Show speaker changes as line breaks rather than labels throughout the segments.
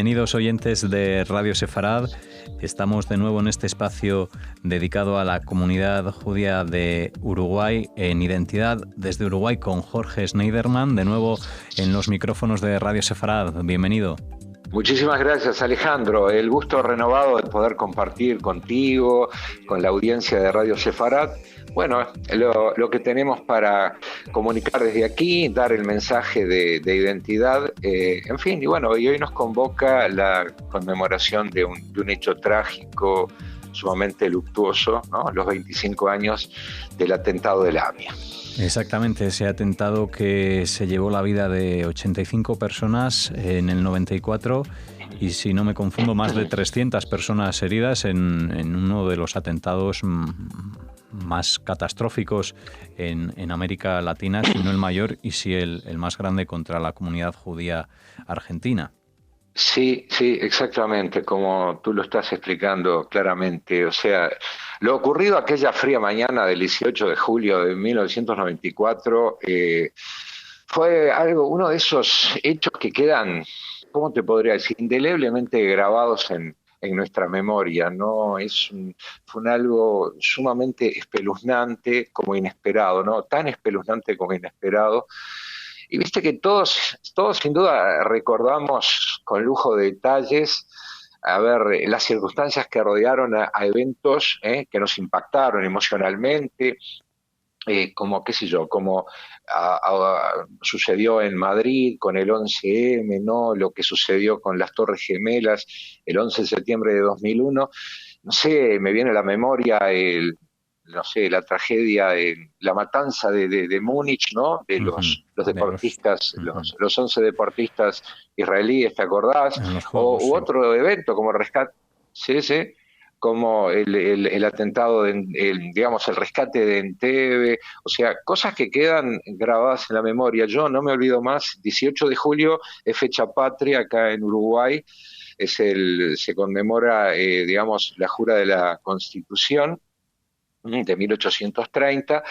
Bienvenidos oyentes de Radio Sefarad. Estamos de nuevo en este espacio dedicado a la comunidad judía de Uruguay en Identidad desde Uruguay con Jorge Schneiderman, de nuevo en los micrófonos de Radio Sefarad. Bienvenido.
Muchísimas gracias, Alejandro. El gusto renovado de poder compartir contigo, con la audiencia de Radio Sefarad. Bueno, lo que tenemos para comunicar desde aquí, dar el mensaje de identidad, en fin, y bueno, y hoy nos convoca la conmemoración de un hecho trágico, sumamente luctuoso, ¿no? Los 25 años del atentado de la AMIA.
Exactamente, ese atentado que se llevó la vida de 85 personas en el 94 y, si no me confundo, más de 300 personas heridas en uno de los atentados más catastróficos en América Latina, si no el mayor y si el más grande contra la comunidad judía argentina.
Sí, exactamente, como tú lo estás explicando claramente. O sea, lo ocurrido aquella fría mañana del 18 de julio de 1994 fue uno de esos hechos que quedan, ¿cómo te podría decir?, indeleblemente grabados en nuestra memoria, ¿no? Fue algo sumamente espeluznante como inesperado, ¿no? Tan espeluznante como inesperado. Y viste que todos sin duda recordamos con lujo de detalles, a ver, las circunstancias que rodearon a eventos que nos impactaron emocionalmente, como, qué sé yo, como sucedió en Madrid con el 11M, ¿no? Lo que sucedió con las Torres Gemelas el 11 de septiembre de 2001. No sé, me viene a la memoria la tragedia, la matanza de Múnich, ¿no? De los deportistas, los 11 deportistas israelíes, ¿te acordás? U otro evento como el rescate, sí, como el atentado, digamos, el rescate de Entebbe, o sea, cosas que quedan grabadas en la memoria. Yo no me olvido más, 18 de julio es fecha patria acá en Uruguay, se conmemora, digamos, la jura de la Constitución de 1830,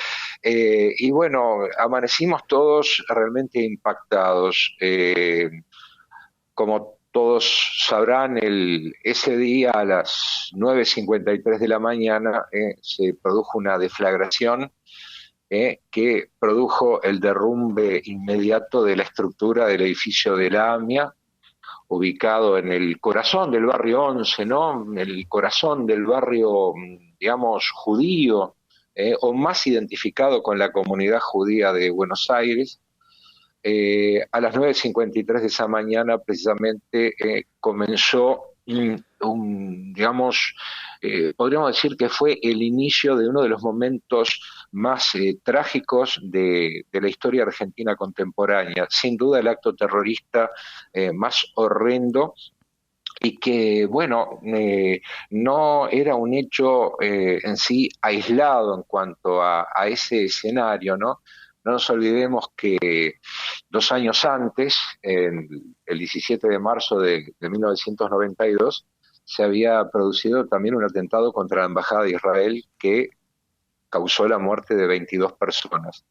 y bueno, amanecimos todos realmente impactados. Como todos sabrán, ese día a las 9:53 de la mañana se produjo una deflagración que produjo el derrumbe inmediato de la estructura del edificio de la AMIA, ubicado en el corazón del barrio 11, ¿no? En el corazón del barrio, digamos, judío, o más identificado con la comunidad judía de Buenos Aires. A las 9:53 de esa mañana precisamente comenzó digamos, podríamos decir que fue el inicio de uno de los momentos más trágicos de la historia argentina contemporánea, sin duda el acto terrorista más horrendo, y que, bueno, no era un hecho en sí aislado en cuanto a ese escenario, ¿no? No nos olvidemos que 2 años antes, el 17 de marzo de 1992, se había producido también un atentado contra la Embajada de Israel que causó la muerte de 22 personas.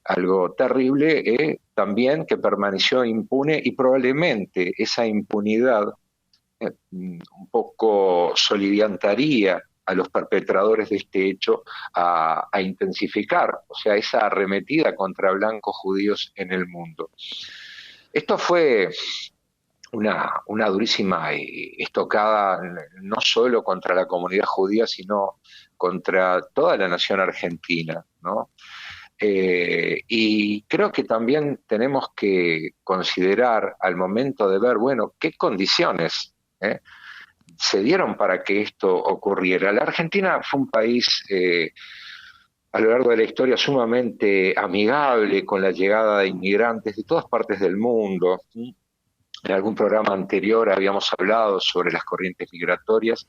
Algo terrible también, que permaneció impune, y probablemente esa impunidad un poco soliviantaría a los perpetradores de este hecho a intensificar, o sea, esa arremetida contra blancos judíos en el mundo. Esto fue una durísima estocada, no solo contra la comunidad judía, sino contra toda la nación argentina, ¿no? Y creo que también tenemos que considerar al momento de ver, bueno, qué condiciones se dieron para que esto ocurriera. La Argentina fue un país a lo largo de la historia sumamente amigable con la llegada de inmigrantes de todas partes del mundo. En algún programa anterior habíamos hablado sobre las corrientes migratorias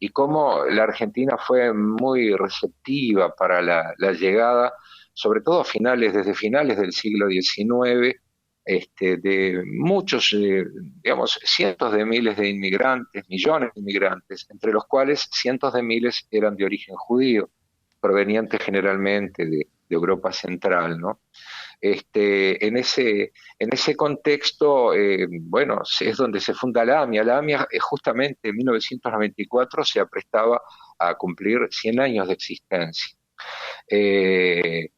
y cómo la Argentina fue muy receptiva para la llegada, sobre todo desde finales del siglo XIX, de muchos, digamos, cientos de miles de inmigrantes, millones de inmigrantes, entre los cuales cientos de miles eran de origen judío, provenientes generalmente de Europa Central, ¿no? En ese contexto, bueno, es donde se funda la AMIA. La AMIA, justamente en 1994, se aprestaba a cumplir 100 años de existencia. Eh,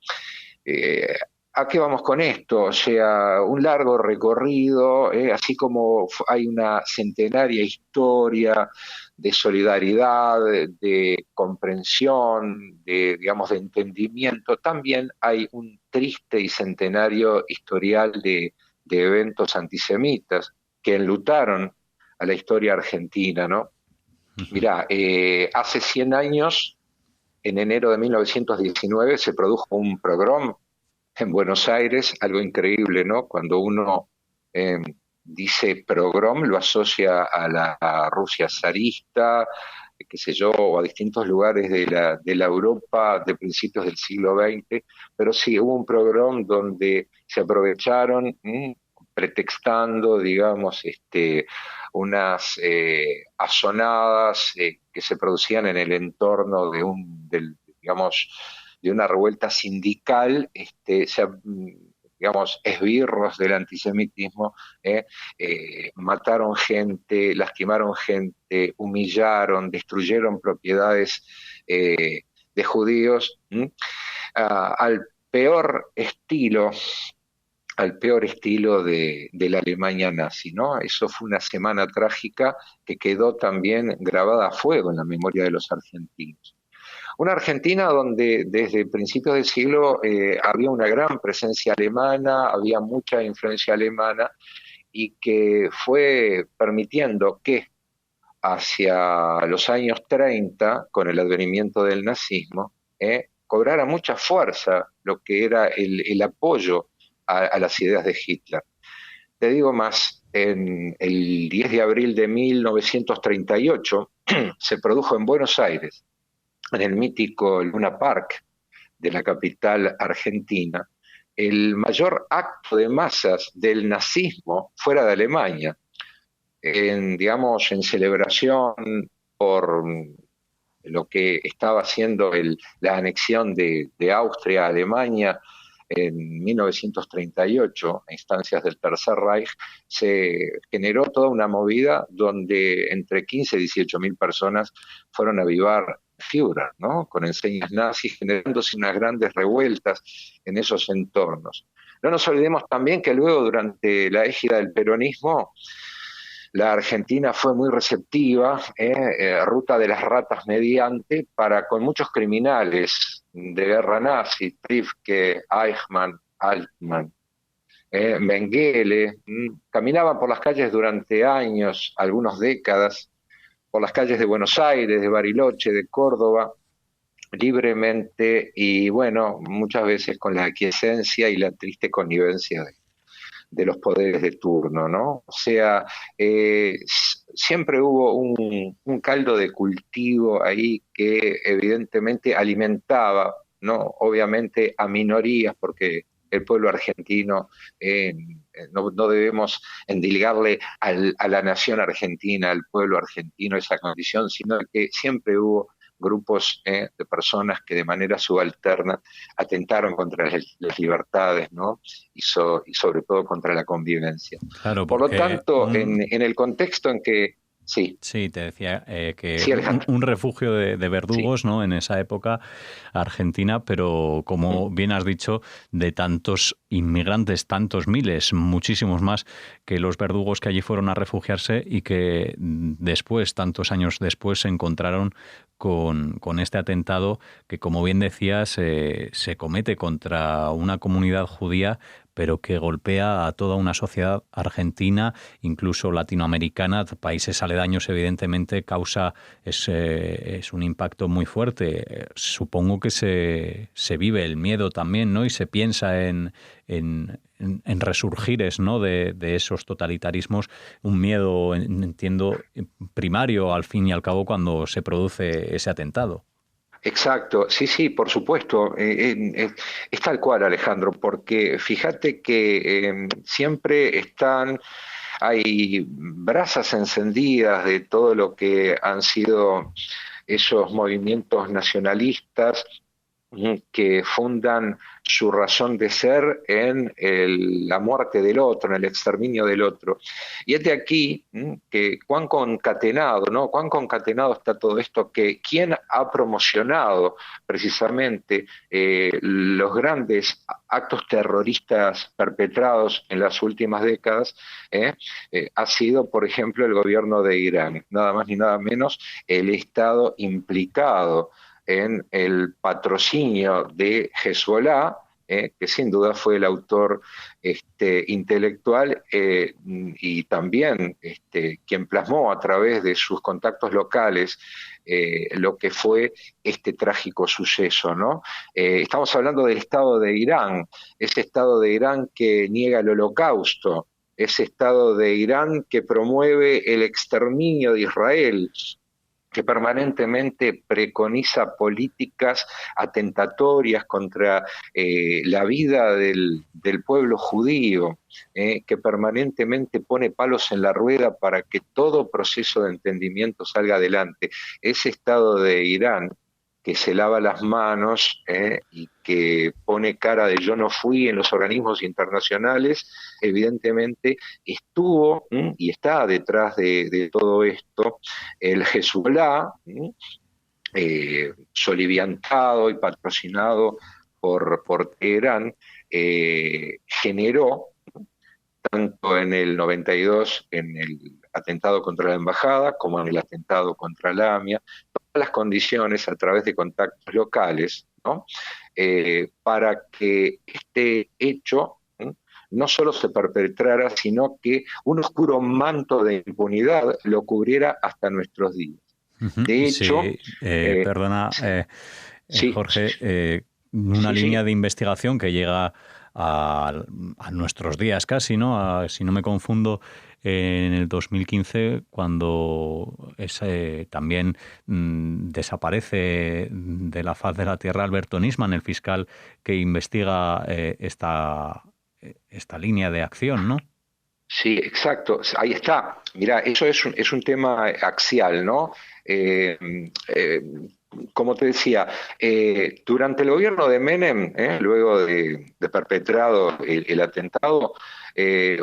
eh, ¿A qué vamos con esto? O sea, un largo recorrido, así como hay una centenaria historia de solidaridad, de comprensión, de, digamos, de entendimiento, también hay un triste y centenario historial de eventos antisemitas que enlutaron a la historia argentina, ¿no? Mirá, hace 100 años, en enero de 1919, se produjo un pogrom en Buenos Aires, algo increíble, ¿no? Cuando uno eh, dice pogrom, lo asocia a Rusia zarista, qué sé yo, o a distintos lugares de la Europa de principios del siglo XX, pero sí, hubo un pogrom donde se aprovecharon, pretextando, digamos, unas azonadas que se producían en el entorno digamos, de una revuelta sindical, digamos, esbirros del antisemitismo, mataron gente, lastimaron gente, humillaron, destruyeron propiedades de judíos, al peor estilo de la Alemania nazi, ¿no? Eso fue una semana trágica que quedó también grabada a fuego en la memoria de los argentinos. Una Argentina donde desde principios del siglo había una gran presencia alemana, había mucha influencia alemana y que fue permitiendo que hacia los años 30, con el advenimiento del nazismo, cobrara mucha fuerza lo que era el apoyo a las ideas de Hitler. Te digo más, en el 10 de abril de 1938 se produjo en Buenos Aires, en el mítico Luna Park de la capital argentina, el mayor acto de masas del nazismo fuera de Alemania, digamos, en celebración por lo que estaba haciendo la anexión de Austria a Alemania en 1938, a instancias del Tercer Reich, se generó toda una movida donde entre 15 y 18 mil personas fueron a avivar Führer, ¿no? Con enseñas nazis, generándose unas grandes revueltas en esos entornos. No nos olvidemos también que luego, durante la égida del peronismo, la Argentina fue muy receptiva, ruta de las ratas mediante, para con muchos criminales de guerra nazi, Trifke, Eichmann, Altmann, Mengele, caminaban por las calles durante años, algunas décadas, por las calles de Buenos Aires, de Bariloche, de Córdoba, libremente y, bueno, muchas veces con la aquiescencia y la triste connivencia de los poderes de turno, ¿no? O sea, siempre hubo un caldo de cultivo ahí que evidentemente alimentaba, ¿no? Obviamente a minorías, porque el pueblo argentino, no debemos endilgarle a la nación argentina, al pueblo argentino esa condición, sino que siempre hubo grupos de personas que de manera subalterna atentaron contra las libertades, ¿no? Y sobre todo contra la convivencia.
Claro,
por lo tanto, en el contexto en que... Sí.
Sí, te decía que
sí,
un refugio de verdugos, sí, ¿no? En esa época argentina, pero como bien has dicho, de tantos inmigrantes, tantos miles, muchísimos más que los verdugos que allí fueron a refugiarse y que después, tantos años después, se encontraron con este atentado que, como bien decías, se comete contra una comunidad judía, pero que golpea a toda una sociedad argentina, incluso latinoamericana, países aledaños, evidentemente, es un impacto muy fuerte. Supongo que se vive el miedo también, ¿no? Y se piensa en resurgires, ¿no? de esos totalitarismos, un miedo, entiendo, primario al fin y al cabo cuando se produce ese atentado.
Exacto, sí, sí, por supuesto. Es tal cual, Alejandro, porque fíjate que siempre hay brasas encendidas de todo lo que han sido esos movimientos nacionalistas que fundan su razón de ser en la muerte del otro, en el exterminio del otro. Y es de aquí que cuán concatenado, ¿no? Cuán concatenado está todo esto, que quién ha promocionado precisamente los grandes actos terroristas perpetrados en las últimas décadas, ha sido, por ejemplo, el gobierno de Irán, nada más ni nada menos, el Estado implicado en el patrocinio de Hezbollah, que sin duda fue el autor intelectual y también quien plasmó a través de sus contactos locales lo que fue este trágico suceso, ¿no? Estamos hablando del Estado de Irán, ese Estado de Irán que niega el holocausto, ese Estado de Irán que promueve el exterminio de Israel, que permanentemente preconiza políticas atentatorias contra la vida del pueblo judío, que permanentemente pone palos en la rueda para que todo proceso de entendimiento salga adelante. Ese Estado de Irán que se lava las manos y que pone cara de yo no fui en los organismos internacionales, evidentemente estuvo y está detrás de todo esto el Hezbollah, soliviantado y patrocinado por Teherán, generó tanto en el 92, en el atentado contra la embajada, como en el atentado contra la AMIA, todas las condiciones a través de contactos locales, ¿no? Para que este hecho no solo se perpetrara, sino que un oscuro manto de impunidad lo cubriera hasta nuestros días. De hecho,
sí, perdona,
sí,
Jorge, una
sí,
línea
sí.
de investigación que llega a nuestros días casi, ¿no? Si no me confundo, en el 2015, cuando también desaparece de la faz de la tierra Alberto Nisman, el fiscal que investiga esta línea de acción, ¿no?
Sí, exacto. Ahí está. Mira, eso es un tema axial, ¿no? Eh, eh, Como te decía, durante el gobierno de Menem, luego de perpetrado el atentado,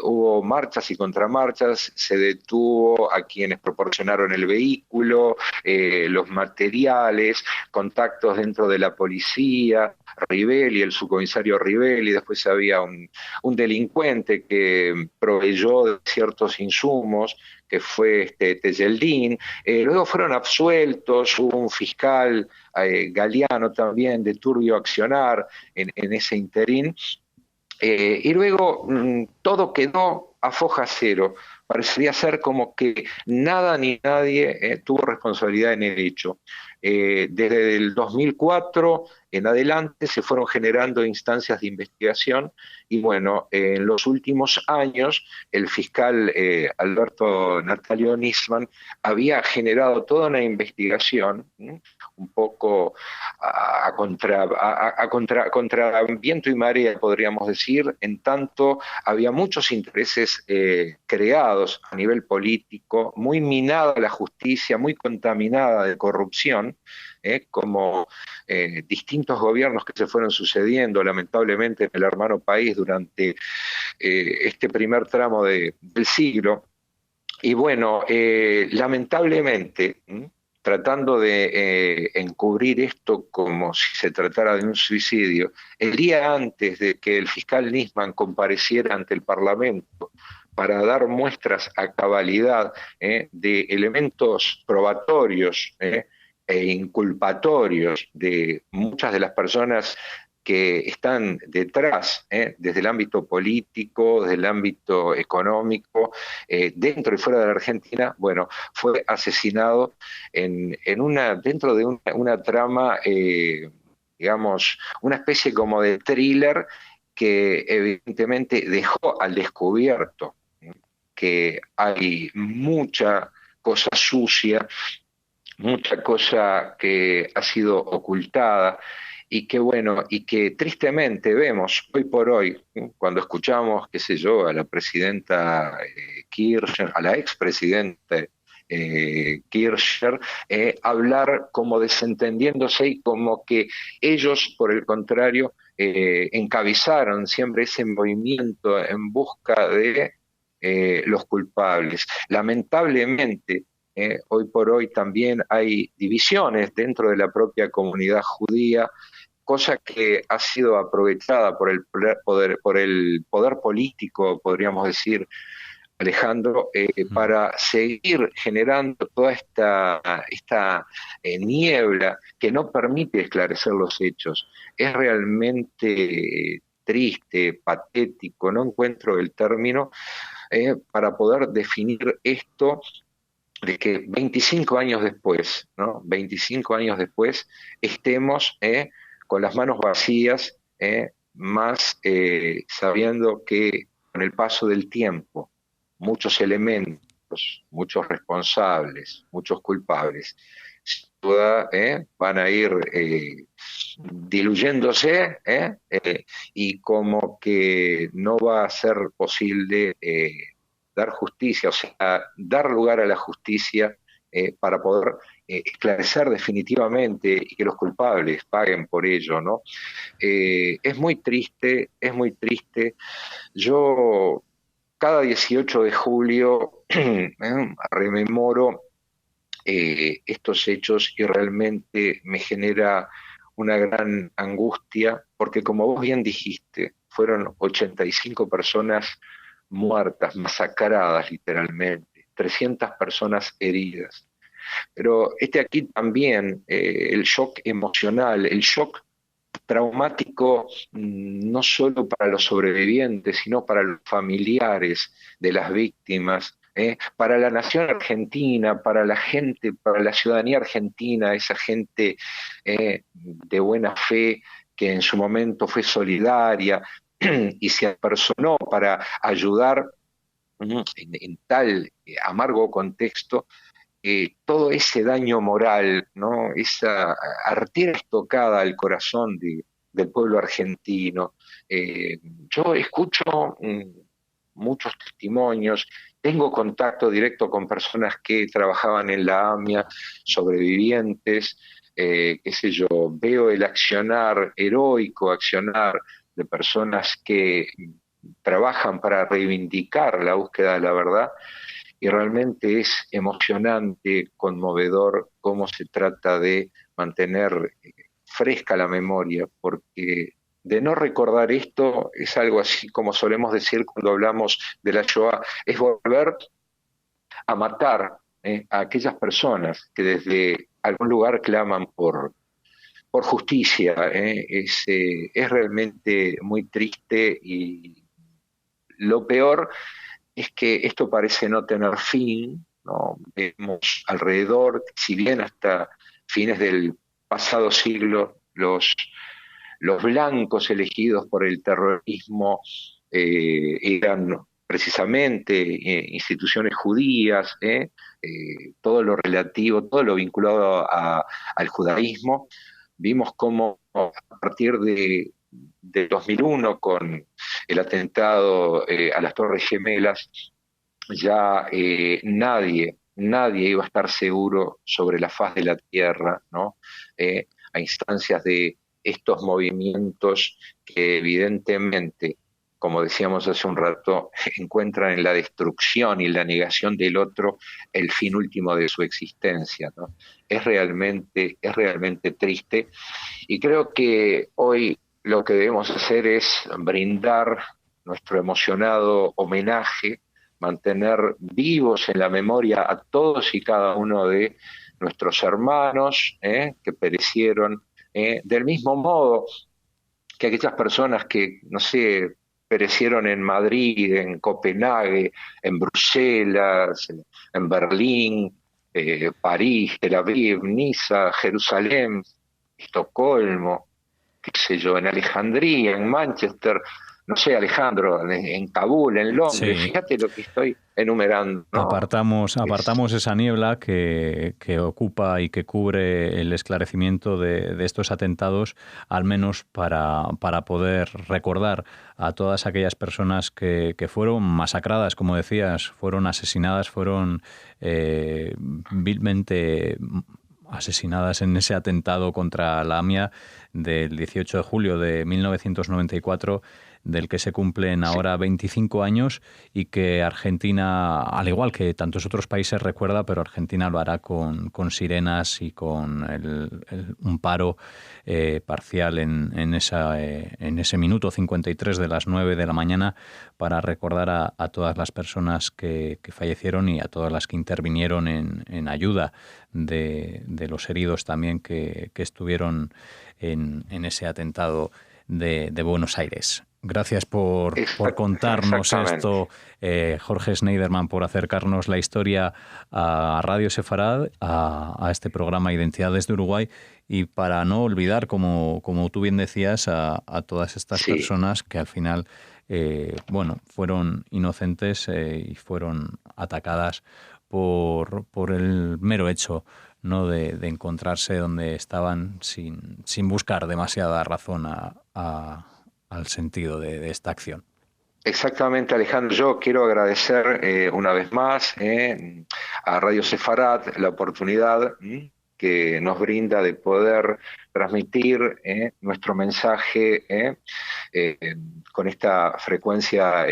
hubo marchas y contramarchas, se detuvo a quienes proporcionaron el vehículo, los materiales, contactos dentro de la policía, Rivelli, el subcomisario Rivelli, después había un delincuente que proveyó de ciertos insumos, que fue Tejeldín, luego fueron absueltos, hubo un fiscal Galeano también de turbio accionar en ese interín, y luego todo quedó a foja cero. Parecería ser como que nada ni nadie tuvo responsabilidad en el hecho. Desde el 2004 en adelante se fueron generando instancias de investigación y bueno, en los últimos años el fiscal Alberto Natalio Nisman había generado toda una investigación un poco contra viento y marea, podríamos decir, en tanto había muchos intereses creados a nivel político, muy minada la justicia, muy contaminada de corrupción, como distintos gobiernos que se fueron sucediendo lamentablemente en el hermano país durante este primer tramo del siglo. Y bueno, lamentablemente, tratando de encubrir esto como si se tratara de un suicidio, el día antes de que el fiscal Nisman compareciera ante el Parlamento para dar muestras a cabalidad de elementos probatorios e inculpatorios de muchas de las personas que están detrás, desde el ámbito político, desde el ámbito económico, dentro y fuera de la Argentina, bueno, fue asesinado dentro de una trama, digamos, una especie como de thriller que evidentemente dejó al descubierto que hay mucha cosa sucia, mucha cosa que ha sido ocultada y que bueno, y que tristemente vemos hoy por hoy, cuando escuchamos, qué sé yo, a la presidenta Kirchner, a la expresidenta Kirchner, hablar como desentendiéndose y como que ellos, por el contrario, encabezaron siempre ese movimiento en busca de los culpables. Lamentablemente, hoy por hoy también hay divisiones dentro de la propia comunidad judía, cosa que ha sido aprovechada por el poder político, podríamos decir, Alejandro, para seguir generando toda esta niebla que no permite esclarecer los hechos. Es realmente triste, patético, no encuentro el término para poder definir esto de que 25 años después, ¿no? 25 años después, estemos con las manos vacías, más sabiendo que con el paso del tiempo, muchos elementos, muchos responsables, muchos culpables, sin duda, van a ir diluyéndose, y como que no va a ser posible dar justicia, o sea, dar lugar a la justicia para poder esclarecer definitivamente y que los culpables paguen por ello, ¿no? Es muy triste, es muy triste. Yo cada 18 de julio rememoro estos hechos y realmente me genera una gran angustia, porque como vos bien dijiste, fueron 85 personas muertas, masacradas literalmente, 300 personas heridas. Pero aquí también el shock emocional, el shock traumático, no solo para los sobrevivientes, sino para los familiares de las víctimas, para la nación argentina, para la gente, para la ciudadanía argentina, esa gente de buena fe que en su momento fue solidaria y se apersonó para ayudar en tal amargo contexto. Todo ese daño moral, ¿no? Esa artera estocada al corazón del pueblo argentino. Yo escucho muchos testimonios, tengo contacto directo con personas que trabajaban en la AMIA, sobrevivientes, qué sé yo, veo el accionar heroico, accionar de personas que trabajan para reivindicar la búsqueda de la verdad, y realmente es emocionante, conmovedor cómo se trata de mantener fresca la memoria, porque de no recordar esto es algo así como solemos decir cuando hablamos de la Shoah, es volver a matar a aquellas personas que desde algún lugar claman por justicia. Es realmente muy triste, y lo peor es que esto parece no tener fin, ¿no? Vemos alrededor, si bien hasta fines del pasado siglo los blancos elegidos por el terrorismo eran precisamente instituciones judías, todo lo relativo, todo lo vinculado al judaísmo. Vimos cómo a partir de 2001, con el atentado a las Torres Gemelas, ya nadie iba a estar seguro sobre la faz de la tierra, ¿no? A instancias de estos movimientos que evidentemente, como decíamos hace un rato, encuentran en la destrucción y la negación del otro el fin último de su existencia, ¿no? Es realmente triste, y creo que hoy lo que debemos hacer es brindar nuestro emocionado homenaje, mantener vivos en la memoria a todos y cada uno de nuestros hermanos que perecieron, del mismo modo que aquellas personas que, no sé, perecieron en Madrid, en Copenhague, en Bruselas, en Berlín, París, Tel Aviv, Niza, Jerusalén, Estocolmo, qué sé yo, en Alejandría, en Manchester, no sé, Alejandro, en Kabul, en Londres,
Sí.
fíjate lo que estoy enumerando, ¿no?
Apartamos esa niebla que ocupa y que cubre el esclarecimiento de estos atentados, al menos para poder recordar a todas aquellas personas que fueron masacradas, como decías, fueron asesinadas, fueron vilmente asesinadas en ese atentado contra la AMIA del 18 de julio de 1994, del que se cumplen ahora 25 años y que Argentina, al igual que tantos otros países, recuerda, pero Argentina lo hará con sirenas y con un paro parcial en ese minuto 53 de las 9 de la mañana para recordar a todas las personas que fallecieron y a todas las que intervinieron en ayuda de los heridos también que estuvieron en ese atentado de Buenos Aires. Gracias por contarnos esto, Jorge Schneiderman, por acercarnos la historia a Radio Sefarad, a este programa Identidades de Uruguay, y para no olvidar, como tú bien decías, a todas estas personas que al final fueron inocentes y fueron atacadas por el mero hecho, ¿no?, de encontrarse donde estaban sin buscar demasiada razón al sentido de esta acción.
Exactamente, Alejandro. Yo quiero agradecer una vez más a Radio Sefarad la oportunidad que nos brinda de poder transmitir nuestro mensaje con esta frecuencia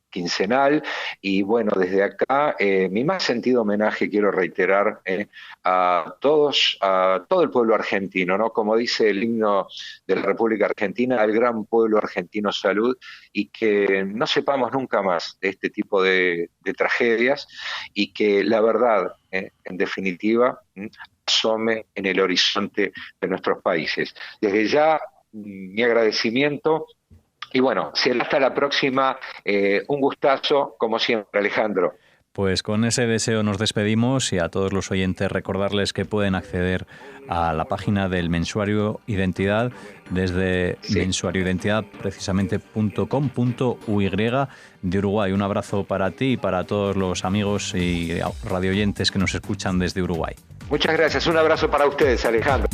quincenal. Y bueno, desde acá mi más sentido homenaje quiero reiterar a todo el pueblo argentino, ¿no? Como dice el himno de la República Argentina, al gran pueblo argentino, salud, y que no sepamos nunca más de este tipo de tragedias, y que la verdad, en definitiva, asome en el horizonte de nuestros países. Desde ya, mi agradecimiento. Y bueno, será hasta la próxima. Un gustazo, como siempre, Alejandro.
Pues con ese deseo nos despedimos, y a todos los oyentes recordarles que pueden acceder a la página del Mensuario Identidad desde mensuarioidentidad precisamente .com.uy de Uruguay. Un abrazo para ti y para todos los amigos y radioyentes que nos escuchan desde Uruguay.
Muchas gracias. Un abrazo para ustedes, Alejandro.